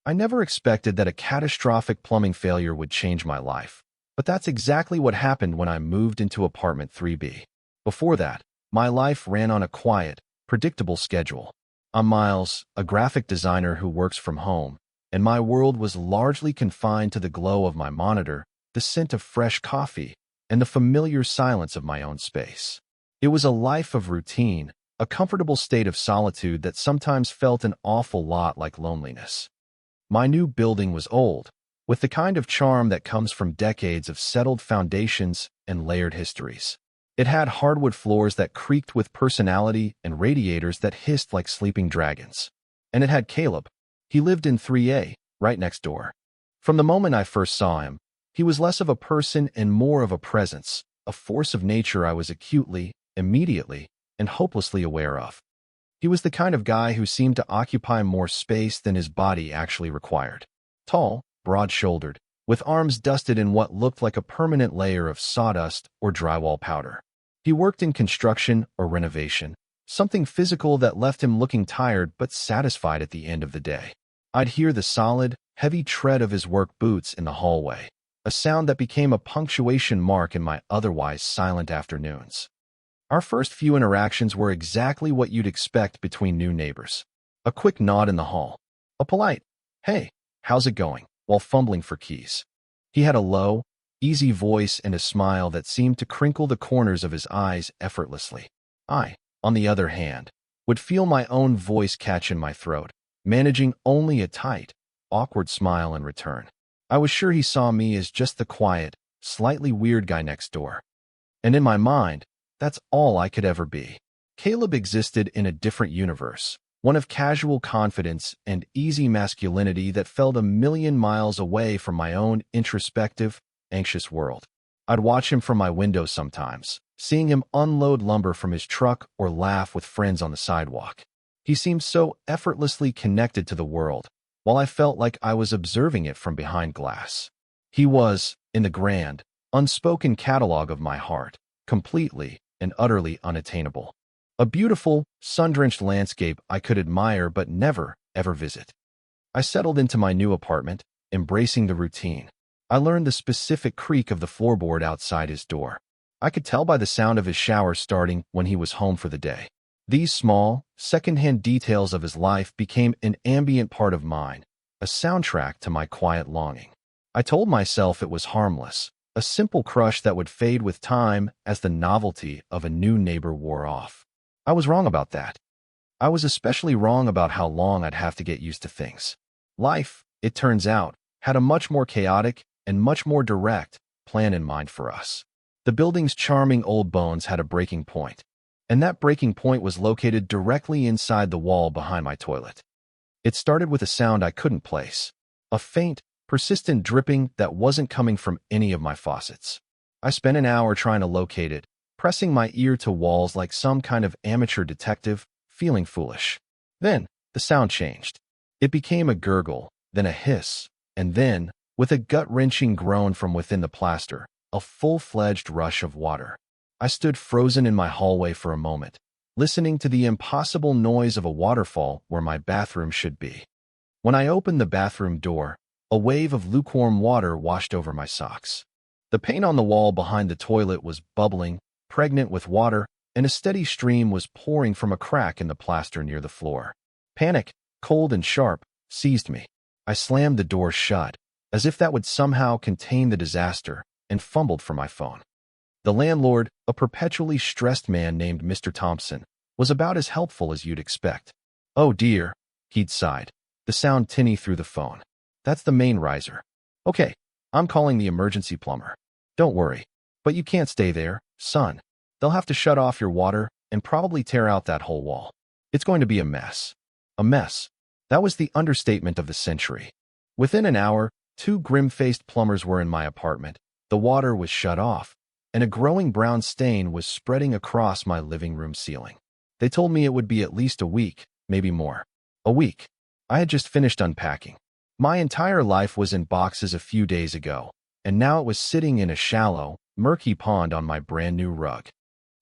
I never expected that a catastrophic plumbing failure would change my life, but that's exactly what happened when I moved into apartment 3B. Before that, my life ran on a quiet, predictable schedule. I'm Miles, a graphic designer who works from home, and my world was largely confined to the glow of my monitor, the scent of fresh coffee, and the familiar silence of my own space. It was a life of routine, a comfortable state of solitude that sometimes felt an awful lot like loneliness. My new building was old, with the kind of charm that comes from decades of settled foundations and layered histories. It had hardwood floors that creaked with personality and radiators that hissed like sleeping dragons. And it had Caleb. He lived in 3A, right next door. From the moment I first saw him, he was less of a person and more of a presence, a force of nature I was acutely, immediately, and hopelessly aware of. He was the kind of guy who seemed to occupy more space than his body actually required. Tall, broad-shouldered, with arms dusted in what looked like a permanent layer of sawdust or drywall powder. He worked in construction or renovation, something physical that left him looking tired but satisfied at the end of the day. I'd hear the solid, heavy tread of his work boots in the hallway, a sound that became a punctuation mark in my otherwise silent afternoons. Our first few interactions were exactly what you'd expect between new neighbors. A quick nod in the hall, a polite, "Hey, how's it going?" while fumbling for keys. He had a low, easy voice and a smile that seemed to crinkle the corners of his eyes effortlessly. I, on the other hand, would feel my own voice catch in my throat, managing only a tight, awkward smile in return. I was sure he saw me as just the quiet, slightly weird guy next door. And in my mind, that's all I could ever be. Caleb existed in a different universe, one of casual confidence and easy masculinity that felt a million miles away from my own introspective, anxious world. I'd watch him from my window sometimes, seeing him unload lumber from his truck or laugh with friends on the sidewalk. He seemed so effortlessly connected to the world, while I felt like I was observing it from behind glass. He was, in the grand, unspoken catalog of my heart, completely and utterly unattainable. A beautiful, sun-drenched landscape I could admire but never, ever visit. I settled into my new apartment, embracing the routine. I learned the specific creak of the floorboard outside his door. I could tell by the sound of his shower starting when he was home for the day. These small, second-hand details of his life became an ambient part of mine, a soundtrack to my quiet longing. I told myself it was harmless, a simple crush that would fade with time as the novelty of a new neighbor wore off. I was wrong about that. I was especially wrong about how long I'd have to get used to things. Life, it turns out, had a much more chaotic and much more direct plan in mind for us. The building's charming old bones had a breaking point, and that breaking point was located directly inside the wall behind my toilet. It started with a sound I couldn't place, a faint, persistent dripping that wasn't coming from any of my faucets. I spent an hour trying to locate it, pressing my ear to walls like some kind of amateur detective, feeling foolish. Then, the sound changed. It became a gurgle, then a hiss, and then, with a gut-wrenching groan from within the plaster, a full-fledged rush of water. I stood frozen in my hallway for a moment, listening to the impossible noise of a waterfall where my bathroom should be. When I opened the bathroom door, a wave of lukewarm water washed over my socks. The paint on the wall behind the toilet was bubbling, pregnant with water, and a steady stream was pouring from a crack in the plaster near the floor. Panic, cold and sharp, seized me. I slammed the door shut, as if that would somehow contain the disaster, and fumbled for my phone. The landlord, a perpetually stressed man named Mr. Thompson, was about as helpful as you'd expect. "Oh dear," he'd sighed, the sound tinny through the phone. "That's the main riser. Okay, I'm calling the emergency plumber. Don't worry. But you can't stay there, son. They'll have to shut off your water and probably tear out that whole wall. It's going to be a mess." A mess. That was the understatement of the century. Within an hour, 2 grim-faced plumbers were in my apartment. The water was shut off, and a growing brown stain was spreading across my living room ceiling. They told me it would be at least a week, maybe more. A week. I had just finished unpacking. My entire life was in boxes a few days ago, and now it was sitting in a shallow, murky pond on my brand-new rug.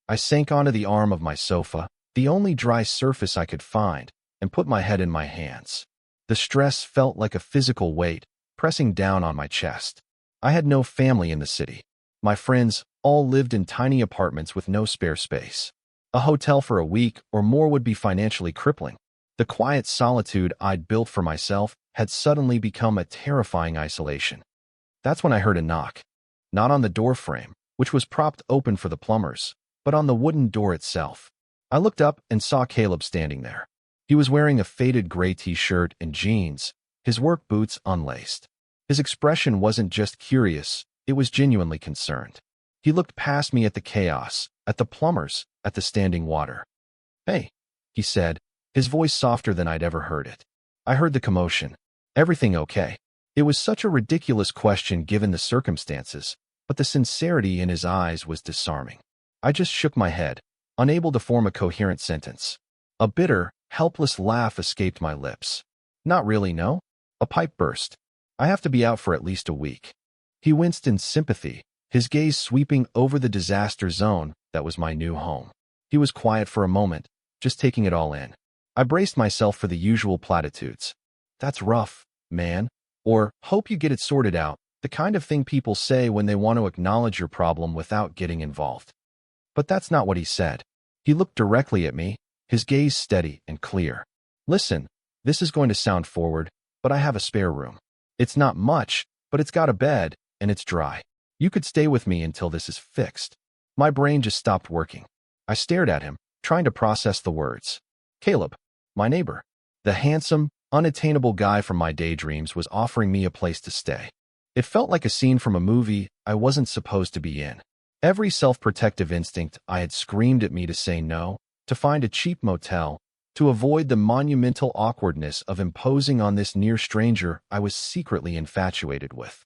I sank onto the arm of my sofa, the only dry surface I could find, and put my head in my hands. The stress felt like a physical weight, pressing down on my chest. I had no family in the city. My friends all lived in tiny apartments with no spare space. A hotel for a week or more would be financially crippling. The quiet solitude I'd built for myself had suddenly become a terrifying isolation. That's when I heard a knock. Not on the door frame, which was propped open for the plumbers, but on the wooden door itself. I looked up and saw Caleb standing there. He was wearing a faded gray t-shirt and jeans, his work boots unlaced. His expression wasn't just curious, it was genuinely concerned. He looked past me at the chaos, at the plumbers, at the standing water. "Hey," he said, his voice softer than I'd ever heard it. I heard the commotion. "Everything okay?" It was such a ridiculous question given the circumstances, but the sincerity in his eyes was disarming. I just shook my head, unable to form a coherent sentence. A bitter, helpless laugh escaped my lips. "Not really, no?" A pipe burst. "I have to be out for at least a week." He winced in sympathy, his gaze sweeping over the disaster zone that was my new home. He was quiet for a moment, just taking it all in. I braced myself for the usual platitudes. "That's rough, man," or "hope you get it sorted out," the kind of thing people say when they want to acknowledge your problem without getting involved. But that's not what he said. He looked directly at me, his gaze steady and clear. "Listen, this is going to sound forward, but I have a spare room. It's not much, but it's got a bed, and it's dry. You could stay with me until this is fixed." My brain just stopped working. I stared at him, trying to process the words. Caleb, my neighbor, the handsome, unattainable guy from my daydreams, was offering me a place to stay. It felt like a scene from a movie I wasn't supposed to be in. Every self-protective instinct I had screamed at me to say no, to find a cheap motel, to avoid the monumental awkwardness of imposing on this near stranger I was secretly infatuated with.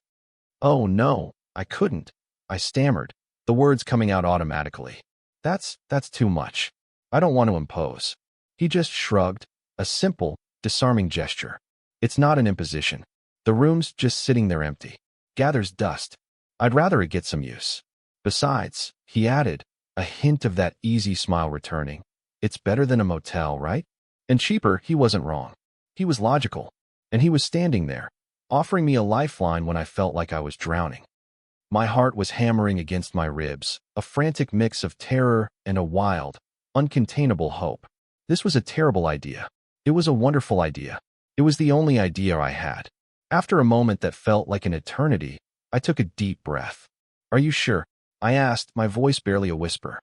"Oh no, I couldn't," I stammered, the words coming out automatically. That's too much. I don't want to impose." He just shrugged, a simple, disarming gesture. "It's not an imposition. The room's just sitting there empty. Gathers dust. I'd rather it get some use. Besides," he added, a hint of that easy smile returning, "it's better than a motel, right?" And cheaper. He wasn't wrong. He was logical. And he was standing there, offering me a lifeline when I felt like I was drowning. My heart was hammering against my ribs, a frantic mix of terror and a wild, uncontainable hope. This was a terrible idea. It was a wonderful idea. It was the only idea I had. After a moment that felt like an eternity, I took a deep breath. "Are you sure?" I asked, my voice barely a whisper.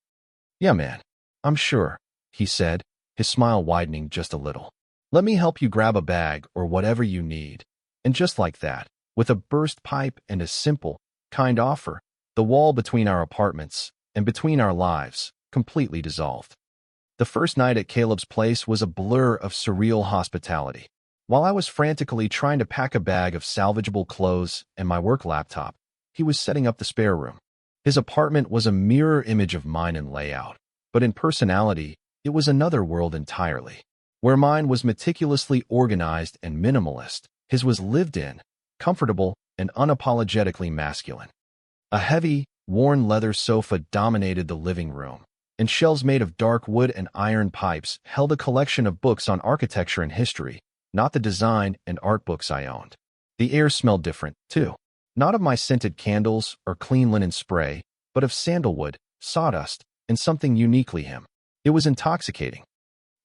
"Yeah, man. I'm sure," he said, his smile widening just a little. "Let me help you grab a bag or whatever you need." And just like that, with a burst pipe and a simple, kind offer, the wall between our apartments and between our lives completely dissolved. The first night at Caleb's place was a blur of surreal hospitality. While I was frantically trying to pack a bag of salvageable clothes and my work laptop, he was setting up the spare room. His apartment was a mirror image of mine in layout, but in personality, it was another world entirely. Where mine was meticulously organized and minimalist, his was lived in, comfortable, and unapologetically masculine. A heavy, worn leather sofa dominated the living room, and shelves made of dark wood and iron pipes held a collection of books on architecture and history, not the design and art books I owned. The air smelled different, too. Not of my scented candles or clean linen spray, but of sandalwood, sawdust, and something uniquely him. It was intoxicating.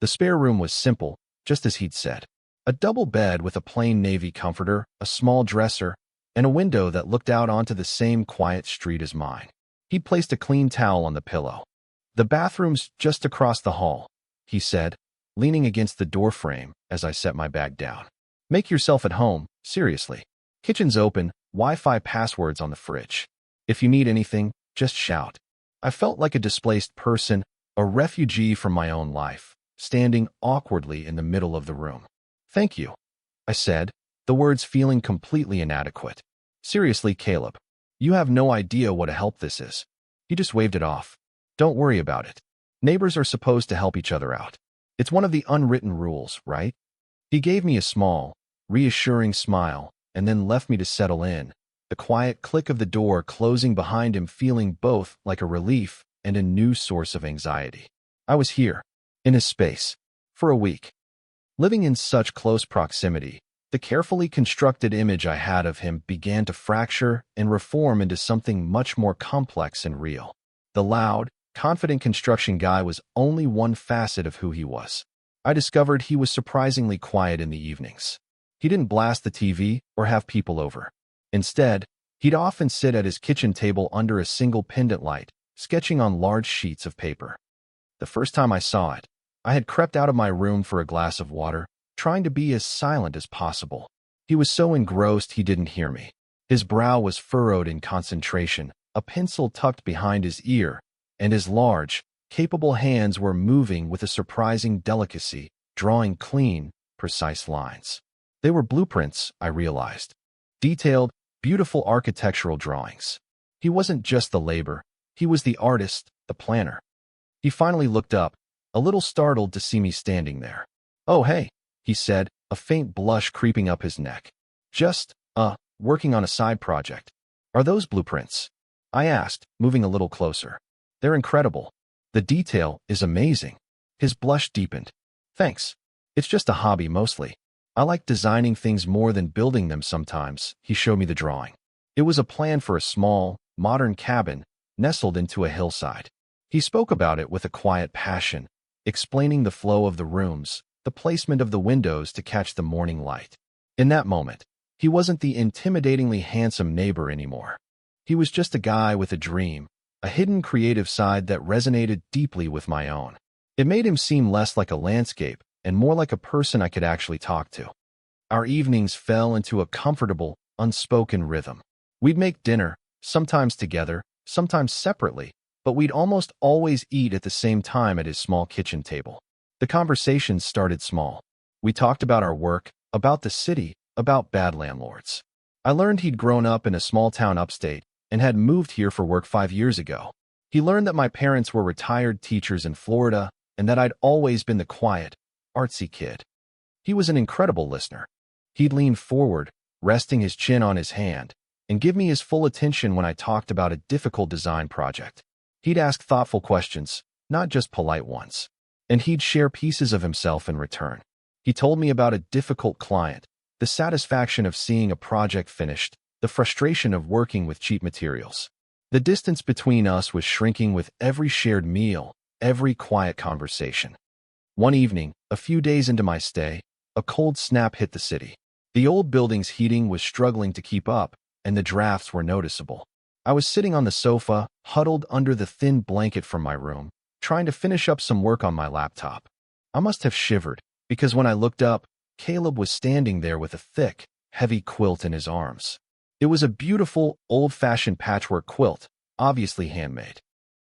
The spare room was simple, just as he'd said. A double bed with a plain navy comforter, a small dresser, and a window that looked out onto the same quiet street as mine. He'd placed a clean towel on the pillow. "The bathroom's just across the hall," he said, leaning against the doorframe as I set my bag down. "Make yourself at home, seriously. Kitchen's open, Wi-Fi passwords on the fridge. If you need anything, just shout." I felt like a displaced person, a refugee from my own life, standing awkwardly in the middle of the room. "Thank you," I said, the words feeling completely inadequate. "Seriously, Caleb, you have no idea what a help this is." He just waved it off. "Don't worry about it. Neighbors are supposed to help each other out. It's one of the unwritten rules, right?" He gave me a small, reassuring smile and then left me to settle in, the quiet click of the door closing behind him feeling both like a relief and a new source of anxiety. I was here, in his space, for a week. Living in such close proximity, The carefully constructed image I had of him began to fracture and reform into something much more complex and real. The loud, confident construction guy was only one facet of who he was. I discovered he was surprisingly quiet in the evenings. He didn't blast the TV or have people over. Instead, he'd often sit at his kitchen table under a single pendant light, sketching on large sheets of paper. The first time I saw it, I had crept out of my room for a glass of water, trying to be as silent as possible. He was so engrossed he didn't hear me. His brow was furrowed in concentration, a pencil tucked behind his ear, and his large, capable hands were moving with a surprising delicacy, drawing clean, precise lines. They were blueprints, I realized. Detailed, beautiful architectural drawings. He wasn't just the laborer, he was the artist, the planner. He finally looked up, a little startled to see me standing there. "Oh, hey," he said, a faint blush creeping up his neck. "Just, working on a side project. Are those blueprints?" I asked, moving a little closer. "They're incredible. The detail is amazing." His blush deepened. "Thanks. It's just a hobby mostly. I like designing things more than building them sometimes." He showed me the drawing. It was a plan for a small, modern cabin nestled into a hillside. He spoke about it with a quiet passion, explaining the flow of the rooms, the placement of the windows to catch the morning light. In that moment, he wasn't the intimidatingly handsome neighbor anymore. He was just a guy with a dream, a hidden creative side that resonated deeply with my own. It made him seem less like a landscape and more like a person I could actually talk to. Our evenings fell into a comfortable, unspoken rhythm. We'd make dinner, sometimes together, sometimes separately, but we'd almost always eat at the same time at his small kitchen table. The conversations started small. We talked about our work, about the city, about bad landlords. I learned he'd grown up in a small town upstate and had moved here for work 5 years ago. He learned that my parents were retired teachers in Florida and that I'd always been the quiet, artsy kid. He was an incredible listener. He'd lean forward, resting his chin on his hand, and give me his full attention when I talked about a difficult design project. He'd ask thoughtful questions, not just polite ones. And he'd share pieces of himself in return. He told me about a difficult client, the satisfaction of seeing a project finished, the frustration of working with cheap materials. The distance between us was shrinking with every shared meal, every quiet conversation. One evening, a few days into my stay, a cold snap hit the city. The old building's heating was struggling to keep up, and the drafts were noticeable. I was sitting on the sofa, huddled under the thin blanket from my room, trying to finish up some work on my laptop. I must have shivered, because when I looked up, Caleb was standing there with a thick, heavy quilt in his arms. It was a beautiful, old-fashioned patchwork quilt, obviously handmade.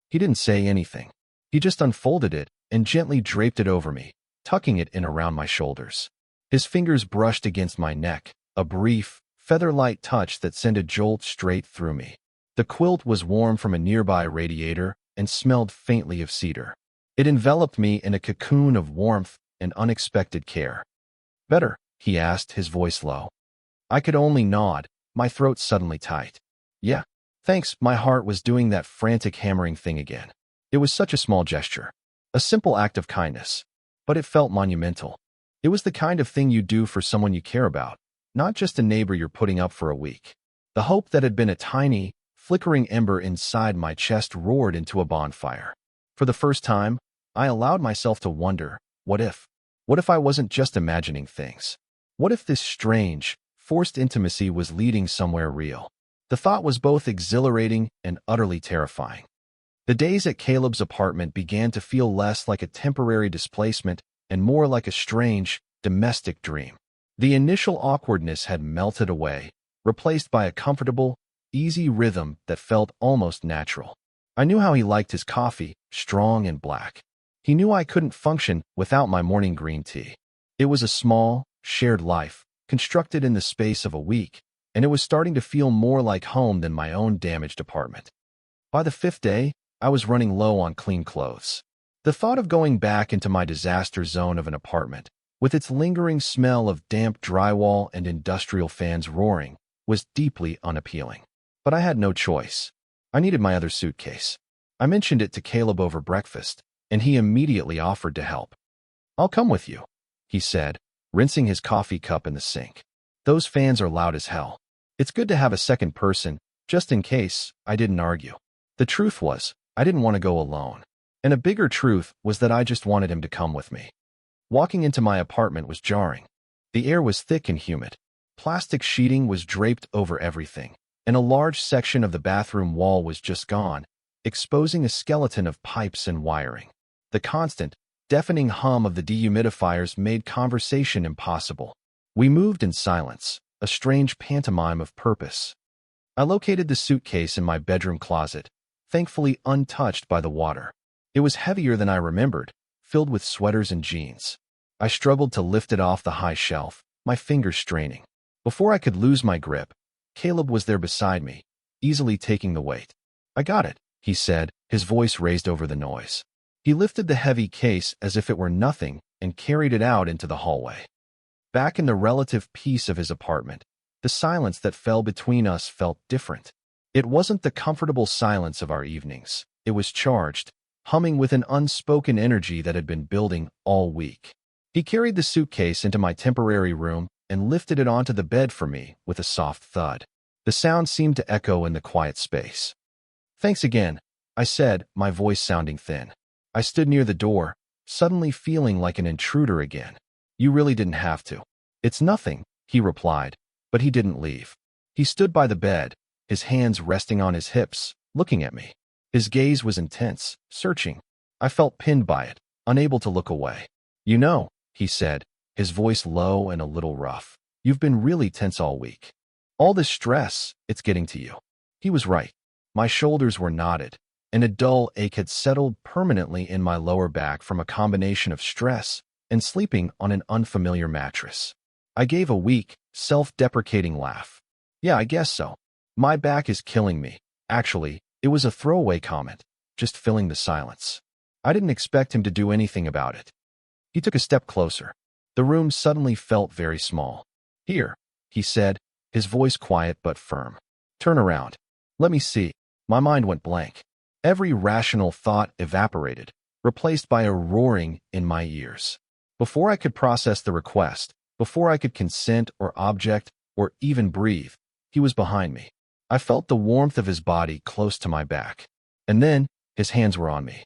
He didn't say anything. He just unfolded it and gently draped it over me, tucking it in around my shoulders. His fingers brushed against my neck, a brief, feather-light touch that sent a jolt straight through me. The quilt was warm from a nearby radiator and smelled faintly of cedar. It enveloped me in a cocoon of warmth and unexpected care. "Better?" he asked, his voice low. I could only nod, my throat suddenly tight. "Yeah, thanks." My heart was doing that frantic hammering thing again. It was such a small gesture, a simple act of kindness, but it felt monumental. It was the kind of thing you do for someone you care about, not just a neighbor you're putting up for a week. The hope that had been a tiny, flickering ember inside my chest roared into a bonfire. For the first time, I allowed myself to wonder, what if? What if I wasn't just imagining things? What if this strange, forced intimacy was leading somewhere real? The thought was both exhilarating and utterly terrifying. The days at Caleb's apartment began to feel less like a temporary displacement and more like a strange, domestic dream. The initial awkwardness had melted away, replaced by a comfortable, easy rhythm that felt almost natural. I knew how he liked his coffee, strong and black. He knew I couldn't function without my morning green tea. It was a small, shared life, constructed in the space of a week, and it was starting to feel more like home than my own damaged apartment. By the 5th day, I was running low on clean clothes. The thought of going back into my disaster zone of an apartment, with its lingering smell of damp drywall and industrial fans roaring, was deeply unappealing. But I had no choice. I needed my other suitcase. I mentioned it to Caleb over breakfast, and he immediately offered to help. "I'll come with you," he said, rinsing his coffee cup in the sink. Those fans are loud as hell. It's good to have a second person, just in case. I didn't argue. The truth was, I didn't want to go alone. And a bigger truth was that I just wanted him to come with me. Walking into my apartment was jarring. The air was thick and humid. Plastic sheeting was draped over everything, and a large section of the bathroom wall was just gone, exposing a skeleton of pipes and wiring. The constant, deafening hum of the dehumidifiers made conversation impossible. We moved in silence, a strange pantomime of purpose. I located the suitcase in my bedroom closet, thankfully untouched by the water. It was heavier than I remembered, filled with sweaters and jeans. I struggled to lift it off the high shelf, my fingers straining. Before I could lose my grip, Caleb was there beside me, easily taking the weight. "I got it," he said, his voice raised over the noise. He lifted the heavy case as if it were nothing and carried it out into the hallway. Back in the relative peace of his apartment, the silence that fell between us felt different. It wasn't the comfortable silence of our evenings. It was charged, humming with an unspoken energy that had been building all week. He carried the suitcase into my temporary room and lifted it onto the bed for me with a soft thud. The sound seemed to echo in the quiet space. "Thanks again," I said, my voice sounding thin. I stood near the door, suddenly feeling like an intruder again. "You really didn't have to." "It's nothing," he replied, but he didn't leave. He stood by the bed, his hands resting on his hips, looking at me. His gaze was intense, searching. I felt pinned by it, unable to look away. "You know," he said, his voice low and a little rough, "you've been really tense all week. All this stress, it's getting to you." He was right. My shoulders were knotted, and a dull ache had settled permanently in my lower back from a combination of stress and sleeping on an unfamiliar mattress. I gave a weak, self-deprecating laugh. "Yeah, I guess so. My back is killing me." Actually, it was a throwaway comment, just filling the silence. I didn't expect him to do anything about it. He took a step closer. The room suddenly felt very small. "Here," he said, his voice quiet but firm. "Turn around. Let me see." My mind went blank. Every rational thought evaporated, replaced by a roaring in my ears. Before I could process the request, before I could consent or object or even breathe, he was behind me. I felt the warmth of his body close to my back. And then, his hands were on me.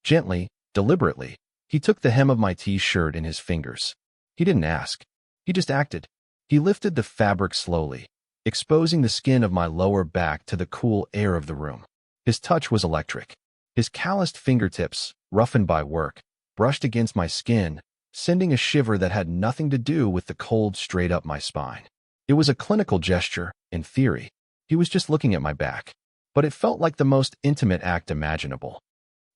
Gently, deliberately, he took the hem of my t-shirt in his fingers. He didn't ask. He just acted. He lifted the fabric slowly, exposing the skin of my lower back to the cool air of the room. His touch was electric. His calloused fingertips, roughened by work, brushed against my skin, sending a shiver that had nothing to do with the cold straight up my spine. It was a clinical gesture, in theory. He was just looking at my back. But it felt like the most intimate act imaginable.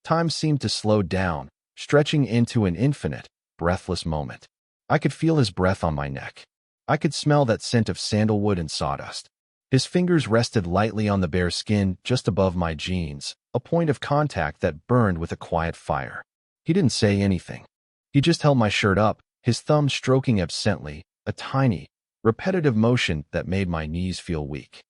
Time seemed to slow down, stretching into an infinite, breathless moment. I could feel his breath on my neck. I could smell that scent of sandalwood and sawdust. His fingers rested lightly on the bare skin just above my jeans, a point of contact that burned with a quiet fire. He didn't say anything. He just held my shirt up, his thumb stroking absently, a tiny, repetitive motion that made my knees feel weak.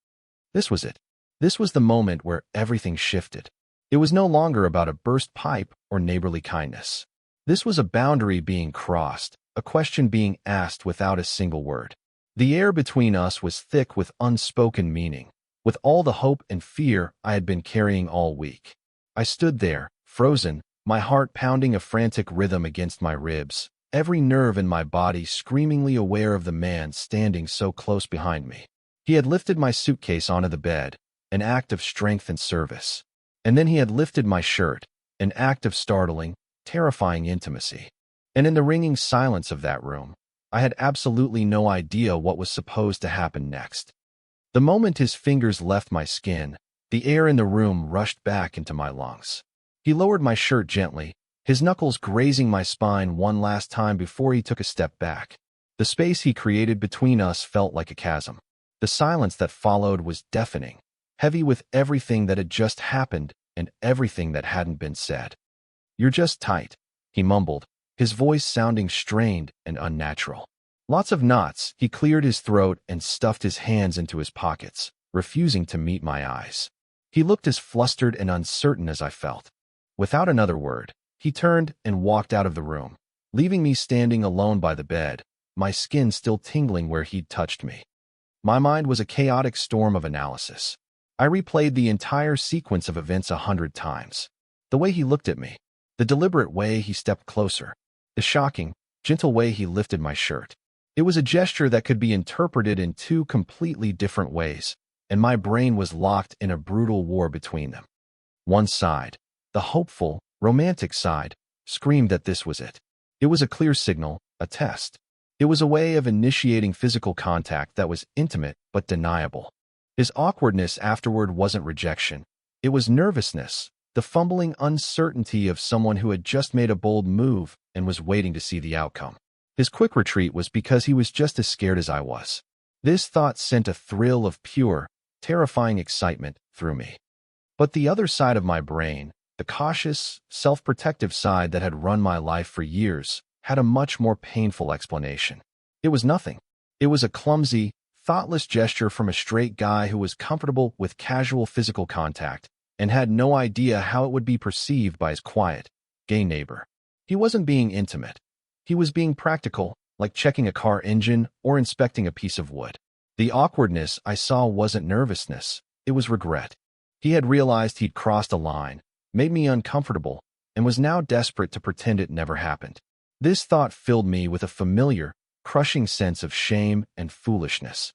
This was it. This was the moment where everything shifted. It was no longer about a burst pipe or neighborly kindness. This was a boundary being crossed, a question being asked without a single word. The air between us was thick with unspoken meaning, with all the hope and fear I had been carrying all week. I stood there, frozen, my heart pounding a frantic rhythm against my ribs, every nerve in my body screamingly aware of the man standing so close behind me. He had lifted my suitcase onto the bed, an act of strength and service. And then he had lifted my shirt, an act of startling, terrifying intimacy. And in the ringing silence of that room, I had absolutely no idea what was supposed to happen next. The moment his fingers left my skin, the air in the room rushed back into my lungs. He lowered my shirt gently, his knuckles grazing my spine one last time before he took a step back. The space he created between us felt like a chasm. The silence that followed was deafening, heavy with everything that had just happened and everything that hadn't been said. "You're just tight," he mumbled, his voice sounding strained and unnatural. Lots of knots. He cleared his throat and stuffed his hands into his pockets, refusing to meet my eyes. He looked as flustered and uncertain as I felt. Without another word, he turned and walked out of the room, leaving me standing alone by the bed, my skin still tingling where he'd touched me. My mind was a chaotic storm of analysis. I replayed the entire sequence of events 100 times. The way he looked at me, the deliberate way he stepped closer, the shocking, gentle way he lifted my shirt. It was a gesture that could be interpreted in two completely different ways, and my brain was locked in a brutal war between them. One side, the hopeful, romantic side, screamed that this was it. It was a clear signal, a test. It was a way of initiating physical contact that was intimate but deniable. His awkwardness afterward wasn't rejection. It was nervousness, the fumbling uncertainty of someone who had just made a bold move and was waiting to see the outcome. His quick retreat was because he was just as scared as I was. This thought sent a thrill of pure, terrifying excitement through me. But the other side of my brain, the cautious, self-protective side that had run my life for years, had a much more painful explanation. It was nothing. It was a clumsy, thoughtless gesture from a straight guy who was comfortable with casual physical contact and had no idea how it would be perceived by his quiet, gay neighbor. He wasn't being intimate. He was being practical, like checking a car engine or inspecting a piece of wood. The awkwardness I saw wasn't nervousness, it was regret. He had realized he'd crossed a line, made me uncomfortable, and was now desperate to pretend it never happened. This thought filled me with a familiar, crushing sense of shame and foolishness.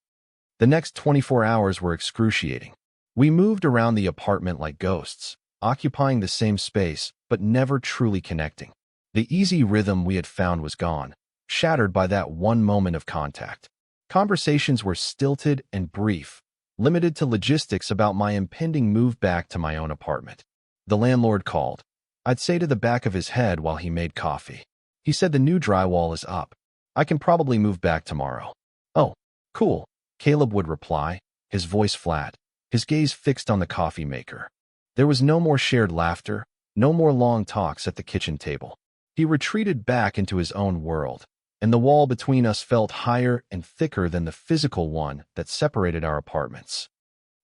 The next 24 hours were excruciating. We moved around the apartment like ghosts, occupying the same space, but never truly connecting. The easy rhythm we had found was gone, shattered by that one moment of contact. Conversations were stilted and brief, limited to logistics about my impending move back to my own apartment. The landlord called. I'd say to the back of his head while he made coffee. He said the new drywall is up. I can probably move back tomorrow. Oh, cool, Caleb would reply, his voice flat, his gaze fixed on the coffee maker. There was no more shared laughter, no more long talks at the kitchen table. He retreated back into his own world, and the wall between us felt higher and thicker than the physical one that separated our apartments.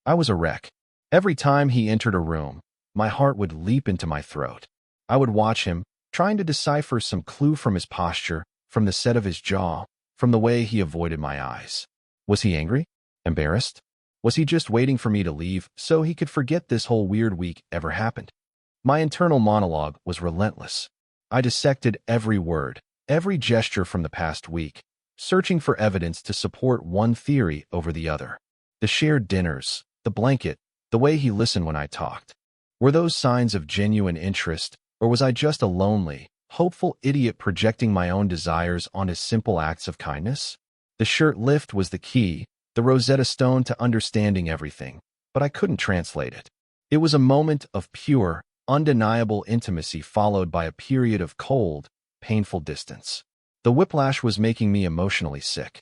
I was a wreck. Every time he entered a room, my heart would leap into my throat. I would watch him, trying to decipher some clue from his posture, from the set of his jaw, from the way he avoided my eyes. Was he angry? Embarrassed? Was he just waiting for me to leave so he could forget this whole weird week ever happened? My internal monologue was relentless. I dissected every word, every gesture from the past week, searching for evidence to support one theory over the other. The shared dinners, the blanket, the way he listened when I talked. Were those signs of genuine interest, or was I just a lonely, hopeful idiot projecting my own desires onto simple acts of kindness? The shirt lift was the key, the Rosetta Stone to understanding everything, but I couldn't translate it. It was a moment of pure, undeniable intimacy followed by a period of cold, painful distance. The whiplash was making me emotionally sick.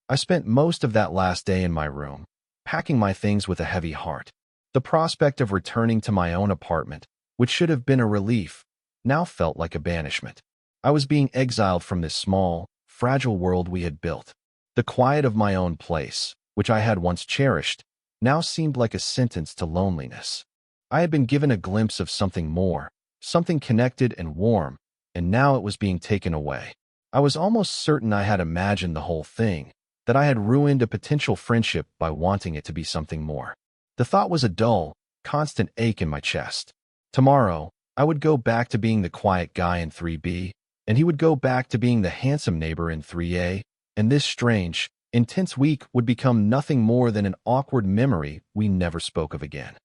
I spent most of that last day in my room, packing my things with a heavy heart. The prospect of returning to my own apartment, which should have been a relief, now felt like a banishment. I was being exiled from this small, fragile world we had built. The quiet of my own place, which I had once cherished, now seemed like a sentence to loneliness. I had been given a glimpse of something more, something connected and warm, and now it was being taken away. I was almost certain I had imagined the whole thing, that I had ruined a potential friendship by wanting it to be something more. The thought was a dull, constant ache in my chest. Tomorrow, I would go back to being the quiet guy in 3B, and he would go back to being the handsome neighbor in 3A, and this strange, intense week would become nothing more than an awkward memory we never spoke of again.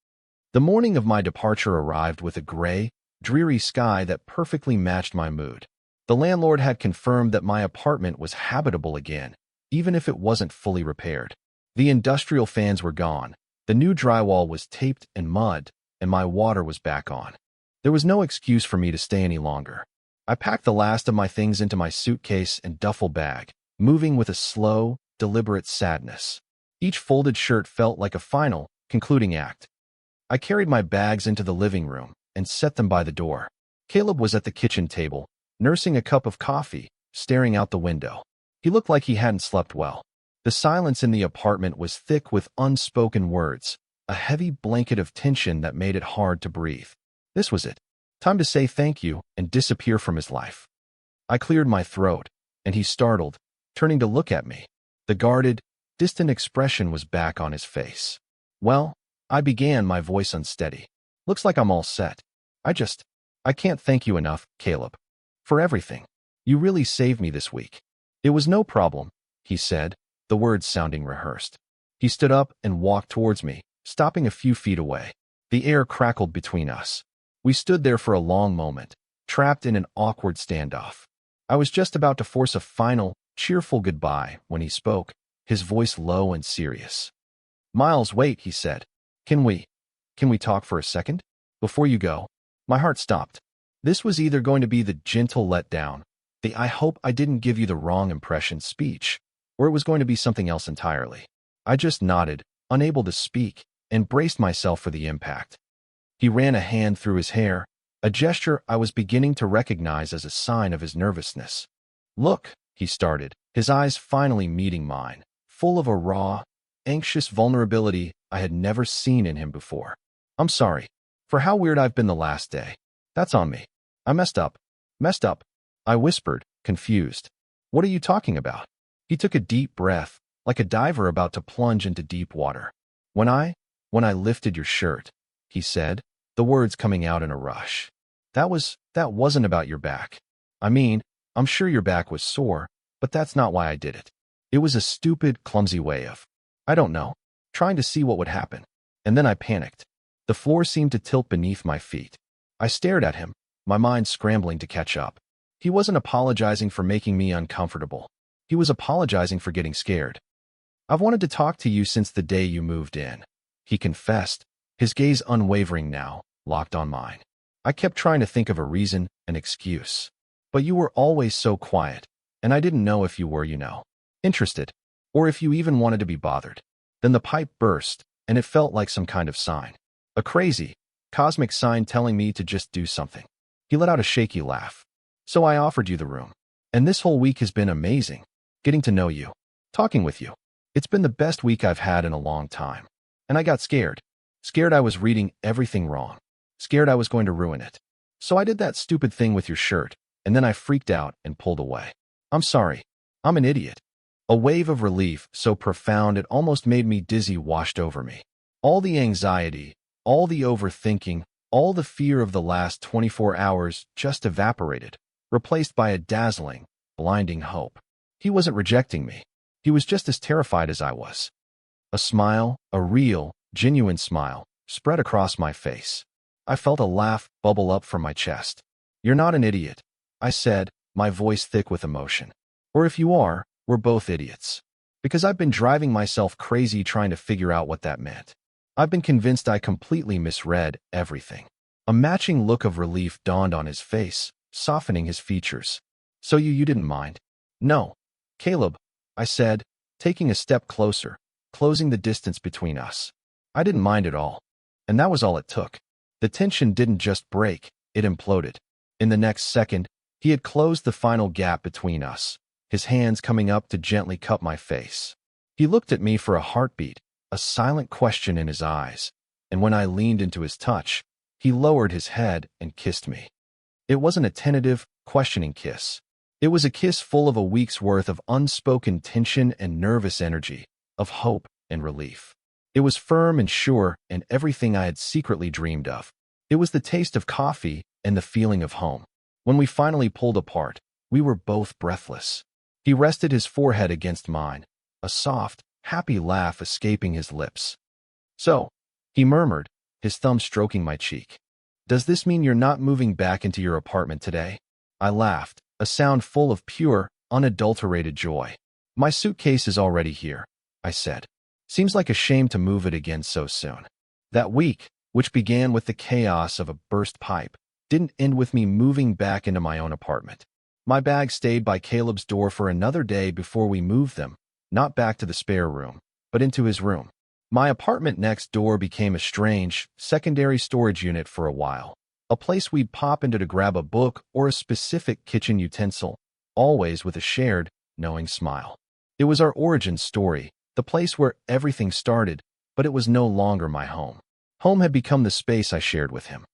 The morning of my departure arrived with a gray, dreary sky that perfectly matched my mood. The landlord had confirmed that my apartment was habitable again, even if it wasn't fully repaired. The industrial fans were gone, the new drywall was taped and mud, and my water was back on. There was no excuse for me to stay any longer. I packed the last of my things into my suitcase and duffel bag, moving with a slow, deliberate sadness. Each folded shirt felt like a final, concluding act. I carried my bags into the living room and set them by the door. Caleb was at the kitchen table, nursing a cup of coffee, staring out the window. He looked like he hadn't slept well. The silence in the apartment was thick with unspoken words, a heavy blanket of tension that made it hard to breathe. This was it. Time to say thank you and disappear from his life. I cleared my throat, and he startled, turning to look at me. The guarded, distant expression was back on his face. "Well," I began, my voice unsteady. "Looks like I'm all set. I can't thank you enough, Caleb. For everything. You really saved me this week." "It was no problem," he said, the words sounding rehearsed. He stood up and walked towards me, stopping a few feet away. The air crackled between us. We stood there for a long moment, trapped in an awkward standoff. I was just about to force a final, cheerful goodbye when he spoke, his voice low and serious. "Miles, wait," he said. Can we talk for a second? Before you go?" My heart stopped. This was either going to be the gentle letdown, the "I hope I didn't give you the wrong impression" speech, or it was going to be something else entirely. I just nodded, unable to speak, and braced myself for the impact. He ran a hand through his hair, a gesture I was beginning to recognize as a sign of his nervousness. "Look," he started, his eyes finally meeting mine, full of a raw, anxious vulnerability I had never seen in him before. "I'm sorry for how weird I've been the last day. That's on me. I messed up. I whispered, confused. "What are you talking about?" He took a deep breath, like a diver about to plunge into deep water. When I lifted your shirt," he said, the words coming out in a rush. That wasn't about your back. I mean, I'm sure your back was sore, but that's not why I did it. It was a stupid, clumsy way of, I don't know, trying to see what would happen. And then I panicked. The floor seemed to tilt beneath my feet. I stared at him, my mind scrambling to catch up. He wasn't apologizing for making me uncomfortable. He was apologizing for getting scared. "I've wanted to talk to you since the day you moved in," he confessed, his gaze unwavering now, locked on mine. "I kept trying to think of a reason, an excuse. But you were always so quiet, and I didn't know if you were, interested, or if you even wanted to be bothered." Then the pipe burst, and it felt like some kind of sign. A crazy, cosmic sign telling me to just do something. He let out a shaky laugh. "So I offered you the room. And this whole week has been amazing. Getting to know you. Talking with you. It's been the best week I've had in a long time. And I got scared. Scared I was reading everything wrong. Scared I was going to ruin it. So I did that stupid thing with your shirt, and then I freaked out and pulled away. I'm sorry. I'm an idiot." A wave of relief, so profound it almost made me dizzy, washed over me. All the anxiety, all the overthinking, all the fear of the last 24 hours just evaporated, replaced by a dazzling, blinding hope. He wasn't rejecting me. He was just as terrified as I was. A smile, a real, genuine smile, spread across my face. I felt a laugh bubble up from my chest. "You're not an idiot," I said, my voice thick with emotion. "Or if you are, we're both idiots. Because I've been driving myself crazy trying to figure out what that meant. I've been convinced I completely misread everything." A matching look of relief dawned on his face, softening his features. "So you didn't mind?" "No, Caleb," I said, taking a step closer, closing the distance between us. "I didn't mind at all. And that was all it took." The tension didn't just break, it imploded. In the next second, he had closed the final gap between us, his hands coming up to gently cup my face. He looked at me for a heartbeat, a silent question in his eyes, and when I leaned into his touch, he lowered his head and kissed me. It wasn't a tentative, questioning kiss. It was a kiss full of a week's worth of unspoken tension and nervous energy, of hope and relief. It was firm and sure and everything I had secretly dreamed of. It was the taste of coffee and the feeling of home. When we finally pulled apart, we were both breathless. He rested his forehead against mine, a soft, happy laugh escaping his lips. "So," he murmured, his thumb stroking my cheek. "Does this mean you're not moving back into your apartment today?" I laughed, a sound full of pure, unadulterated joy. "My suitcase is already here," I said. "Seems like a shame to move it again so soon." That week, which began with the chaos of a burst pipe, didn't end with me moving back into my own apartment. My bag stayed by Caleb's door for another day before we moved them, not back to the spare room, but into his room. My apartment next door became a strange, secondary storage unit for a while, a place we'd pop into to grab a book or a specific kitchen utensil, always with a shared, knowing smile. It was our origin story, the place where everything started, but it was no longer my home. Home had become the space I shared with him.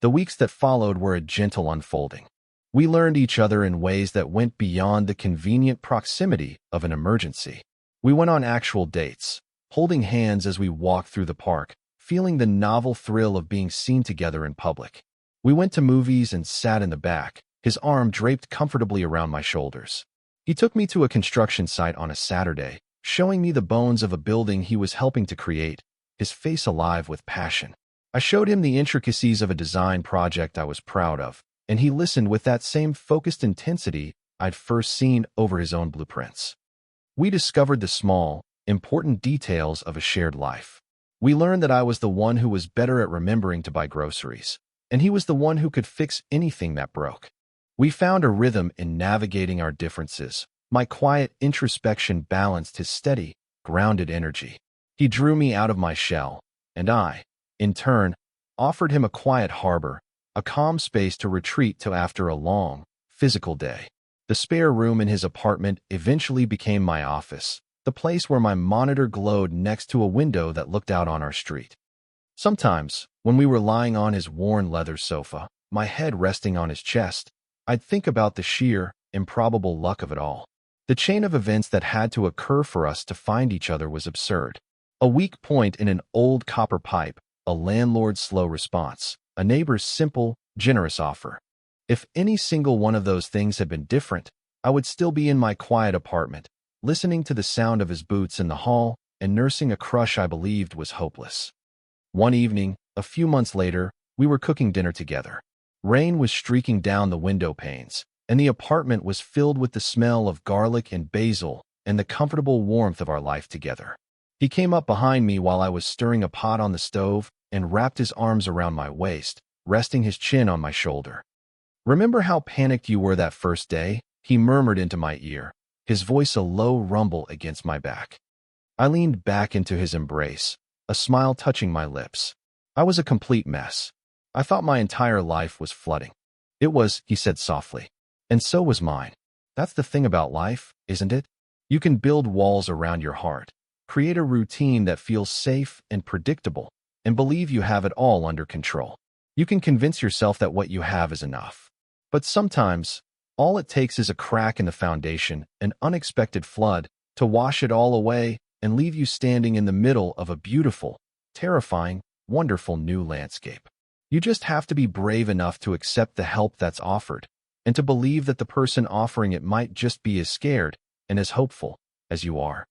The weeks that followed were a gentle unfolding. We learned each other in ways that went beyond the convenient proximity of an emergency. We went on actual dates, holding hands as we walked through the park, feeling the novel thrill of being seen together in public. We went to movies and sat in the back, his arm draped comfortably around my shoulders. He took me to a construction site on a Saturday, showing me the bones of a building he was helping to create, his face alive with passion. I showed him the intricacies of a design project I was proud of, and he listened with that same focused intensity I'd first seen over his own blueprints. We discovered the small, important details of a shared life. We learned that I was the one who was better at remembering to buy groceries, and he was the one who could fix anything that broke. We found a rhythm in navigating our differences. My quiet introspection balanced his steady, grounded energy. He drew me out of my shell, and I, in turn, offered him a quiet harbor, a calm space to retreat to after a long, physical day. The spare room in his apartment eventually became my office, the place where my monitor glowed next to a window that looked out on our street. Sometimes, when we were lying on his worn leather sofa, my head resting on his chest, I'd think about the sheer, improbable luck of it all. The chain of events that had to occur for us to find each other was absurd. A weak point in an old copper pipe, a landlord's slow response, a neighbor's simple, generous offer. If any single one of those things had been different, I would still be in my quiet apartment, listening to the sound of his boots in the hall and nursing a crush I believed was hopeless. One evening, a few months later, we were cooking dinner together. Rain was streaking down the window panes, and the apartment was filled with the smell of garlic and basil and the comfortable warmth of our life together. He came up behind me while I was stirring a pot on the stove and wrapped his arms around my waist, resting his chin on my shoulder. "Remember how panicked you were that first day?" he murmured into my ear, his voice a low rumble against my back. I leaned back into his embrace, a smile touching my lips. I was a complete mess. I thought my entire life was flooding. "It was," he said softly. "And so was mine. That's the thing about life, isn't it? You can build walls around your heart, create a routine that feels safe and predictable, and believe you have it all under control. You can convince yourself that what you have is enough. But sometimes, all it takes is a crack in the foundation, an unexpected flood, to wash it all away and leave you standing in the middle of a beautiful, terrifying, wonderful new landscape. You just have to be brave enough to accept the help that's offered, and to believe that the person offering it might just be as scared and as hopeful as you are."